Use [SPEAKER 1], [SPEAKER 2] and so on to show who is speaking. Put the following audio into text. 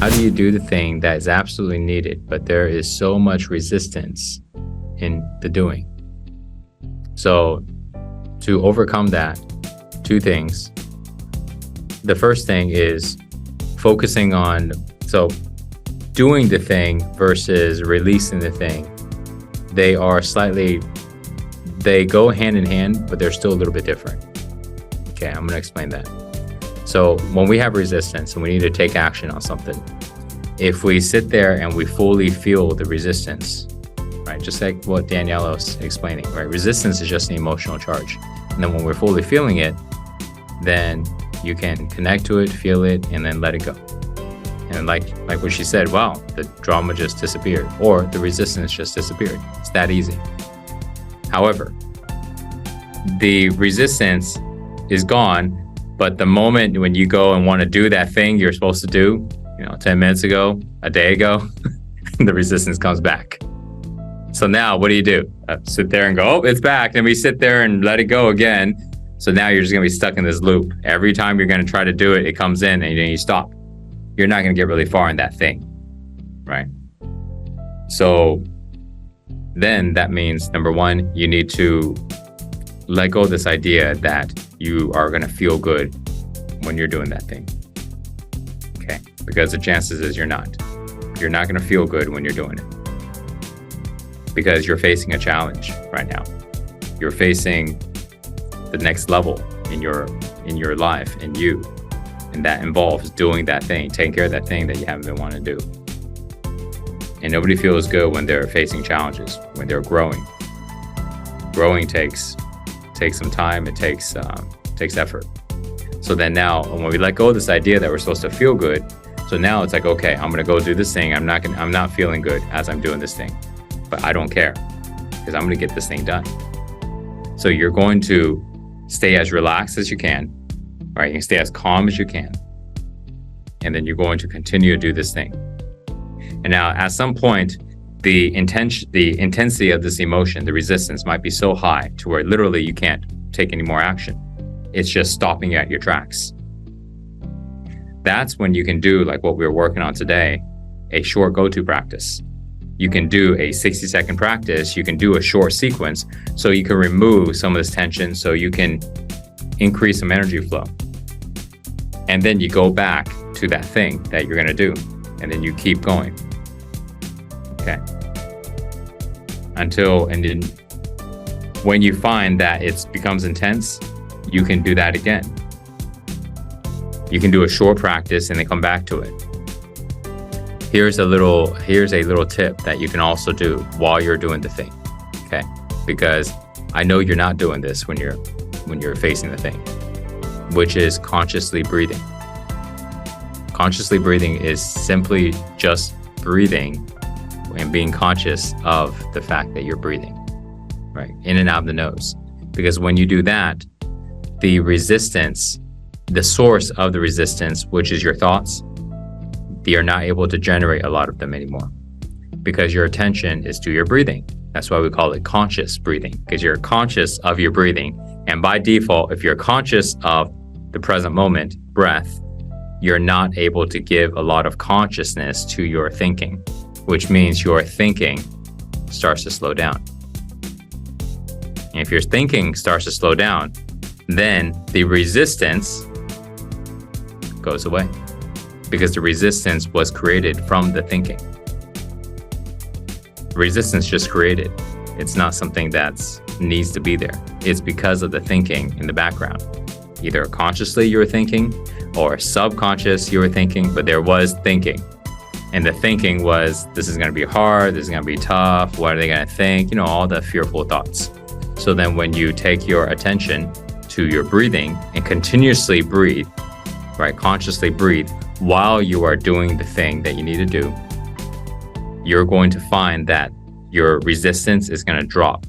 [SPEAKER 1] how do you do the thing that is absolutely needed, but there is so much resistance in the doing? So to overcome that, two things. The first thing is focusing on, so doing the thing versus releasing the thing. They go hand in hand, but they're still a little bit different. Okay, I'm going to explain that. So when we have resistance and we need to take action on something, if we sit there and we fully feel the resistance, right, just like what Danielle was explaining, right, resistance is just an emotional charge. And then when we're fully feeling it, then you can connect to it, feel it, and then let it go. And like what she said, wow, the drama just disappeared, or the resistance just disappeared. It's that easy. However, the resistance is gone, but the moment when you go and want to do that thing you're supposed to do, 10 minutes ago, a day ago, the resistance comes back. So now what do? Sit there and go, oh, it's back. Then we sit there and let it go again. So now you're just going to be stuck in this loop. Every time you're going to try to do it, it comes in and you stop. You're not going to get really far in that thing, right? So then that means, number one, you need to let go of this idea that you are going to feel good when you're doing that thing. Okay? Because the chances is you're not. You're not going to feel good when you're doing it. Because you're facing a challenge right now. You're facing the next level in your life, in you. And that involves doing that thing, taking care of that thing that you haven't been wanting to do. And nobody feels good when they're facing challenges, when they're growing. Growing takes some time, it takes effort. So then now, when we let go of this idea that we're supposed to feel good, so now it's like, okay, I'm gonna go do this thing. I'm not feeling good as I'm doing this thing, but I don't care because I'm gonna get this thing done. So you're going to stay as relaxed as you can, right? You can stay as calm as you can, and then you're going to continue to do this thing. And now, at some point, the intensity of this emotion, the resistance, might be so high to where literally you can't take any more action. It's just stopping you at your tracks. That's when you can do like what we're working on today, a short go-to practice. You can do a 60-second practice. You can do a short sequence so you can remove some of this tension, so you can increase some energy flow. And then you go back to that thing that you're going to do, and then you keep going. Okay. And then when you find that it becomes intense, you can do that again. You can do a short practice and then come back to it. Here's a little tip that you can also do while you're doing the thing. Okay? Because I know you're not doing this when you're facing the thing, which is consciously breathing. Consciously breathing is simply just breathing and being conscious of the fact that you're breathing, right? In and out of the nose. Because when you do that, the resistance, the source of the resistance, which is your thoughts, you're not able to generate a lot of them anymore because your attention is to your breathing. That's why we call it conscious breathing, because you're conscious of your breathing. And by default, if you're conscious of the present moment, breath, you're not able to give a lot of consciousness to your thinking, which means your thinking starts to slow down. And if your thinking starts to slow down, then the resistance goes away, because the resistance was created from the thinking. Resistance just created. It's not something that needs to be there. It's because of the thinking in the background. Either consciously you were thinking or subconscious you were thinking, but there was thinking. And the thinking was, this is going to be hard, this is going to be tough, what are they going to think? All the fearful thoughts. So then when you take your attention to your breathing and continuously breathe, right, consciously breathe while you are doing the thing that you need to do, you're going to find that your resistance is going to drop